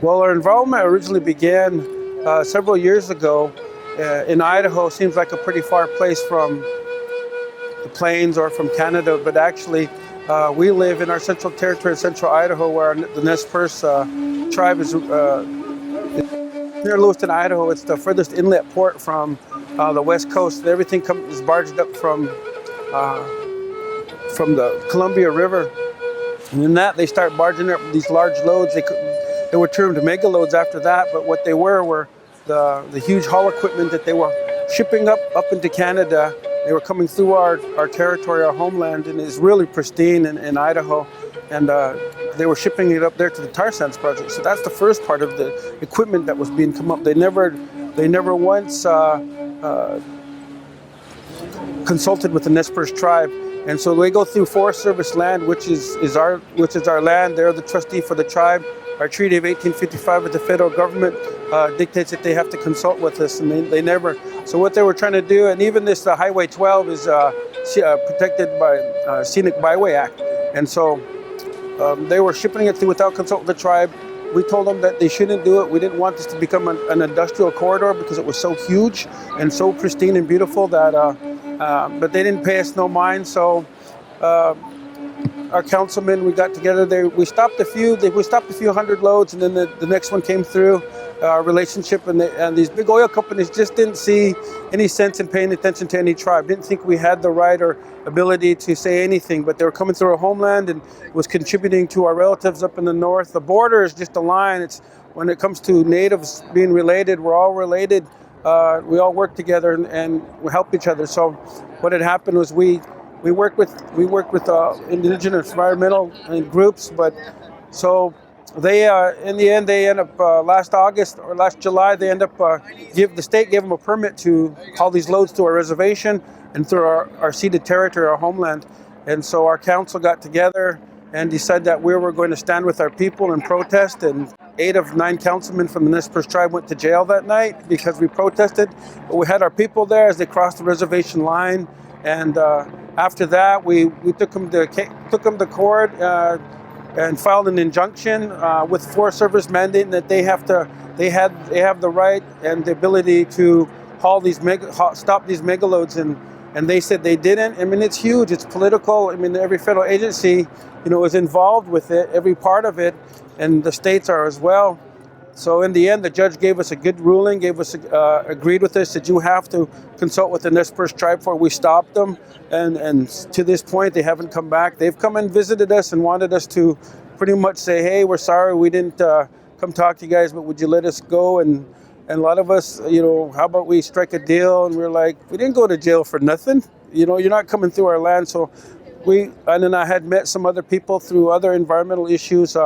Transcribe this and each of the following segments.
Well, our involvement originally began several years ago in Idaho. Seems like a pretty far place from the plains or from Canada, but actually we live in our central territory in central Idaho, where the Nez Perce tribe is near Lewiston, Idaho. It's the furthest inlet port from the west coast. Everything is barged up from the Columbia River. And in that, they start barging up these large loads. They were termed megaloads after that, but what they were the huge haul equipment that they were shipping up into Canada. They were coming through our territory, our homeland, and it's really pristine in Idaho. And they were shipping it up there to the tar sands project. So that's the first part of the equipment that was being come up. They never once consulted with the Nez Perce tribe. And so they go through Forest Service land, which is our land. They're the trustee for the tribe. Our treaty of 1855 with the federal government dictates that they have to consult with us, and they never. So what they were trying to do, and even this Highway 12 is protected by Scenic Byway Act, and so they were shipping it through without consulting the tribe. We told them that they shouldn't do it. We didn't want this to become an industrial corridor because it was so huge and so pristine and beautiful that. But they didn't pay us no mind, so our councilmen, we got together there. We stopped a few hundred loads, and then the next one came through. Our relationship and these big oil companies just didn't see any sense in paying attention to any tribe. Didn't think we had the right or ability to say anything, but they were coming through our homeland and was contributing to our relatives up in the north. The border is just a line. It's when it comes to natives being related, we're all related. We all work together and we help each other. So what had happened was we work with indigenous environmental groups, but so they in the end they end up last August or last July they end up the state gave them a permit to haul these loads to our reservation and through our ceded territory, our homeland. And so our council got together and decided that we were going to stand with our people and protest, and 8 of 9 councilmen from the Nez Perce tribe went to jail that night because we protested. But we had our people there as they crossed the reservation line, and after that we took them to court and filed an injunction with Forest Service mandating that they have the right and the ability to stop these megaloads, and they said they didn't. I mean, it's huge. It's political. I mean, every federal agency, is involved with it, every part of it, and the states are as well. So in the end, the judge gave us a good ruling, agreed with us that you have to consult with the Nez Perce tribe before we stopped them. And to this point, they haven't come back. They've come and visited us and wanted us to pretty much say, hey, we're sorry we didn't come talk to you guys, but would you let us go? And a lot of us, how about we strike a deal? And we're like, we didn't go to jail for nothing. You're not coming through our land. So and then I had met some other people through other environmental issues,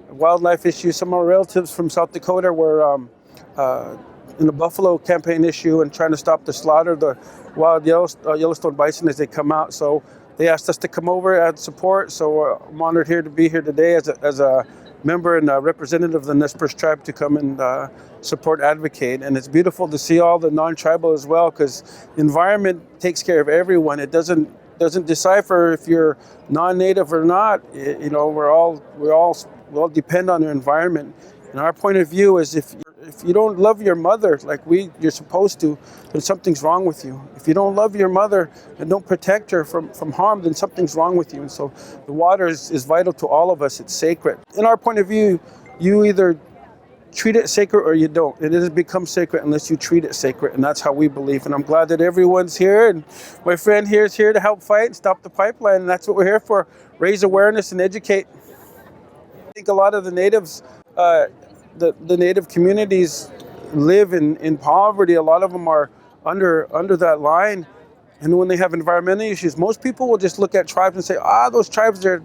wildlife issues. Some of our relatives from South Dakota were in the buffalo campaign issue and trying to stop the slaughter of the wild Yellowstone bison as they come out. So they asked us to come over and support. So I'm honored to be here today as a member and a representative of the Nez Perce tribe to come and support, advocate. And it's beautiful to see all the non-tribal as well, because the environment takes care of everyone. It doesn't decipher if you're non-native or not. We all depend on the environment. And our point of view is if you don't love your mother like you're supposed to, then something's wrong with you. If you don't love your mother and don't protect her from harm, then something's wrong with you. And so the water is vital to all of us. It's sacred. In our point of view, you either treat it sacred or you don't. It doesn't become sacred unless you treat it sacred, and that's how we believe. And I'm glad that everyone's here, and my friend here is here to help fight and stop the pipeline, and that's what we're here for, raise awareness and educate. I think a lot of the natives, the native communities live in poverty. A lot of them are under that line, and when they have environmental issues, most people will just look at tribes and say, those tribes, they're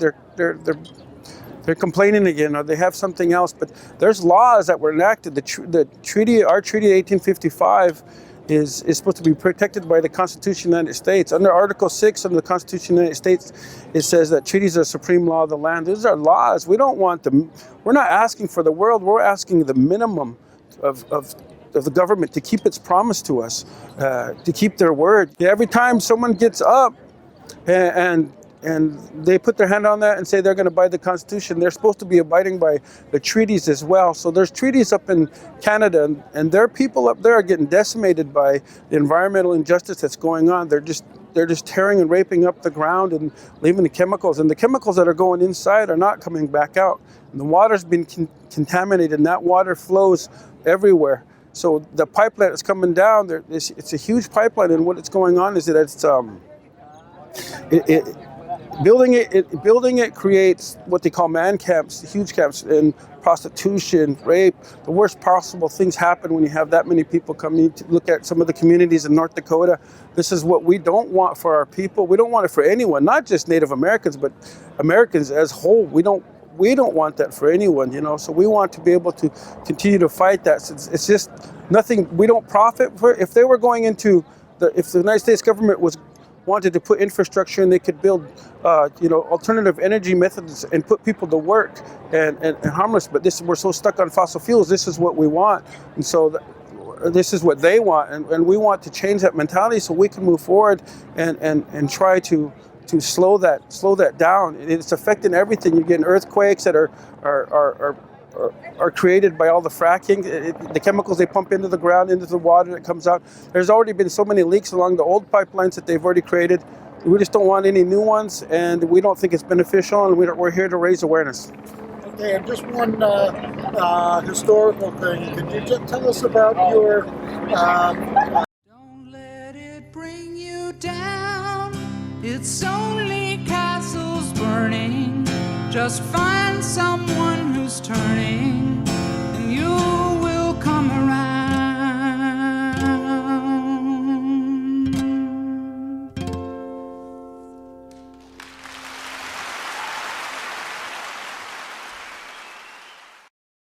complaining again, or they have something else. But there's laws that were enacted. Our treaty of 1855 is supposed to be protected by the Constitution of the United States. Under Article 6 of the Constitution of the United States, it says that treaties are supreme law of the land. These are laws. We don't want them. We're not asking for the world. We're asking the minimum of the government to keep its promise to us, to keep their word. Every time someone gets up and and they put their hand on that and say they're going to abide the Constitution. They're supposed to be abiding by the treaties as well. So there's treaties up in Canada, and their people up there are getting decimated by the environmental injustice that's going on. They're just tearing and raping up the ground and leaving the chemicals. And the chemicals that are going inside are not coming back out. And the water's been contaminated, and that water flows everywhere. So the pipeline that's coming down, it's a huge pipeline, and what's going on is that building it creates what they call man camps, huge camps, and prostitution, rape. The worst possible things happen when you have that many people coming to look at some of the communities in North Dakota. This is what we don't want for our people. We don't want it for anyone, not just Native Americans, but Americans as a whole. We don't want that for anyone, you know. So we want to be able to continue to fight that. It's just nothing. We don't profit for it. If they were going into if the United States government wanted to put infrastructure and they could build, alternative energy methods and put people to work and harmless. But we're so stuck on fossil fuels. This is what we want, and so this is what they want, and we want to change that mentality so we can move forward and try to slow that down. It's affecting everything. You're getting earthquakes that are created by all the fracking, the chemicals they pump into the ground, into the water that comes out. There's already been so many leaks along the old pipelines that they've already created. We just don't want any new ones, and we don't think it's beneficial, and we're here to raise awareness. Okay, and just one historical thing. Could you just tell us about your... Don't let it bring you down. It's only castles burning. Just find someone who's turning